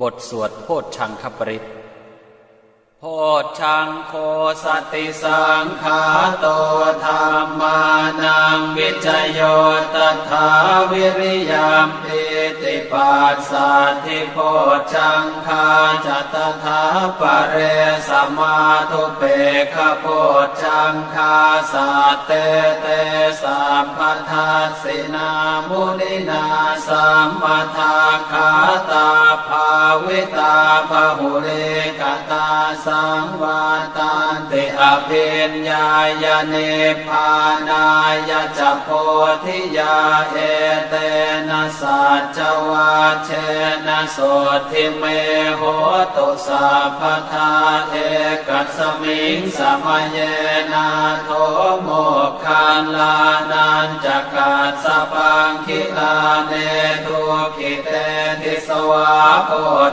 บทสวดโพชฌังคปริตโพชฌังโฆสติสังขาโตธัมมานังวิจโยตถาวิริยมปิติปัสสัทธิโพชฌังคาจัตถาปะเรสมาธุเปกขโพชฌังคาสัตเตเตสัมปทัสสินามุนินาสัมปทาขาตาภาวิตาภาหุเรกตาสังวาตันติอภิญญายเนพานายจะโพธิยาเอเตนะสัจวาเชนะโสทิเมโหตุสัพพทาเอกัสสมิงสมัยเยนะโทโมกขันลานันจักขัสสะปังคิลาเนทุขิเตทิสวาโพ